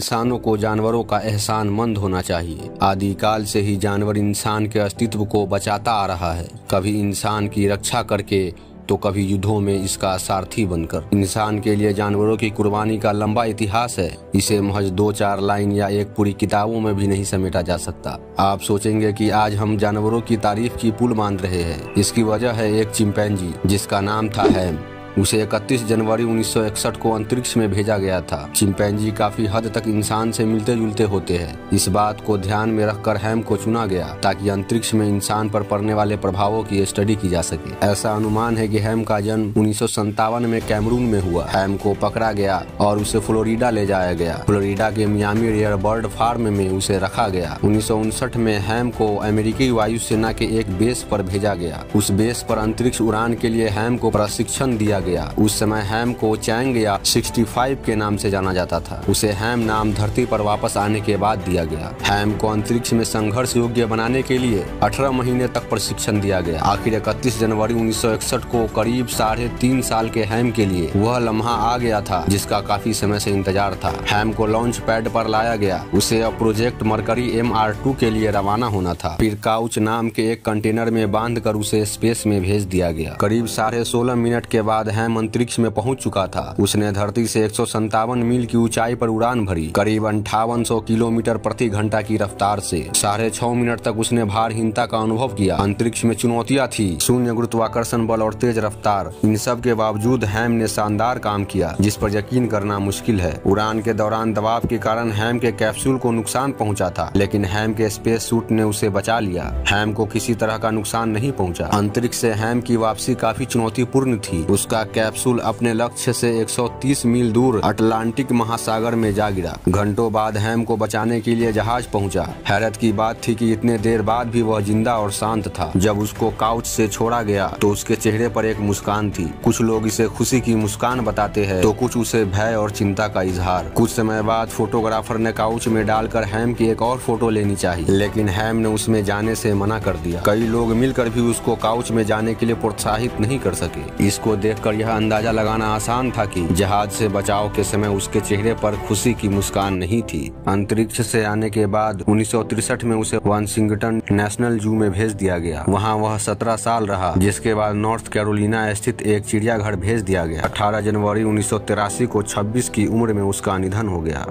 इंसानों को जानवरों का एहसानमंद होना चाहिए। आदिकाल से ही जानवर इंसान के अस्तित्व को बचाता आ रहा है, कभी इंसान की रक्षा करके तो कभी युद्धों में इसका सारथी बनकर। इंसान के लिए जानवरों की कुर्बानी का लंबा इतिहास है। इसे महज 2-4 लाइन या एक पूरी किताबों में भी नहीं समेटा जा सकता। आप सोचेंगे कि आज हम जानवरों की तारीफ की पुल बांध रहे हैं। इसकी वजह है एक चिंपैंजी जिसका नाम था हैम। उसे 31 जनवरी 1961 को अंतरिक्ष में भेजा गया था। चिंपैंजी काफी हद तक इंसान से मिलते जुलते होते हैं। इस बात को ध्यान में रखकर हैम को चुना गया ताकि अंतरिक्ष में इंसान पर पड़ने वाले प्रभावों की स्टडी की जा सके। ऐसा अनुमान है कि हैम का जन्म 1957 में कैमरून में हुआ। हैम को पकड़ा गया और उसे फ्लोरिडा ले जाया गया। फ्लोरिडा के मियामी रेयर बर्ड फार्म में उसे रखा गया। 1959 में हैम को अमेरिकी वायुसेना के एक बेस पर भेजा गया। उस बेस पर अंतरिक्ष उड़ान के लिए हैम को प्रशिक्षण दिया गया। उस समय हैम को चैंग या 65 के नाम से जाना जाता था। उसे हैम नाम धरती पर वापस आने के बाद दिया गया। हैम को अंतरिक्ष में संघर्ष योग्य बनाने के लिए 18 महीने तक प्रशिक्षण दिया गया। आखिर 31 जनवरी 1961 को करीब 3.5 साल के हैम के लिए वह लम्हा आ गया था जिसका काफी समय से इंतजार था। हैम को लॉन्च पैड पर लाया गया। उसे अब प्रोजेक्ट मरकरी MR2 के लिए रवाना होना था। फिर काउच नाम के एक कंटेनर में बांधकर उसे स्पेस में भेज दिया गया। करीब 16.5 मिनट के बाद हैम अंतरिक्ष में पहुंच चुका था। उसने धरती से 157 मील की ऊंचाई पर उड़ान भरी, करीब 5800 किलोमीटर प्रति घंटा की रफ्तार से। 6.5 मिनट तक उसने भारहीनता का अनुभव किया। अंतरिक्ष में चुनौतियां थी, शून्य गुरुत्वाकर्षण बल और तेज रफ्तार। इन सब के बावजूद हैम ने शानदार काम किया जिस पर यकीन करना मुश्किल है। उड़ान के दौरान दबाव के कारण हैम के कैप्सूल को नुकसान पहुंचा था, लेकिन हैम के स्पेस सूट ने उसे बचा लिया। हैम को किसी तरह का नुकसान नहीं पहुंचा। अंतरिक्ष से हैम की वापसी काफी चुनौतीपूर्ण थी। उसका कैप्सूल अपने लक्ष्य से 130 मील दूर अटलांटिक महासागर में जा गिरा। घंटों बाद हैम को बचाने के लिए जहाज पहुंचा। हैरत की बात थी कि इतने देर बाद भी वह जिंदा और शांत था। जब उसको काउच से छोड़ा गया तो उसके चेहरे पर एक मुस्कान थी। कुछ लोग इसे खुशी की मुस्कान बताते हैं तो कुछ उसे भय और चिंता का इजहार। कुछ समय बाद फोटोग्राफर ने काउच में डालकर हैम की एक और फोटो लेनी चाहिए, लेकिन हैम ने उसमें जाने से मना कर दिया। कई लोग मिलकर भी उसको काउच में जाने के लिए प्रोत्साहित नहीं कर सके। इसको देखकर यह अंदाजा लगाना आसान था कि जहाज से बचाव के समय उसके चेहरे पर खुशी की मुस्कान नहीं थी। अंतरिक्ष से आने के बाद 1963 में उसे वाशिंगटन नेशनल जू में भेज दिया गया। वहां वह 17 साल रहा, जिसके बाद नॉर्थ कैरोलिना स्थित एक चिड़ियाघर भेज दिया गया। 18 जनवरी 1983 को 26 की उम्र में उसका निधन हो गया।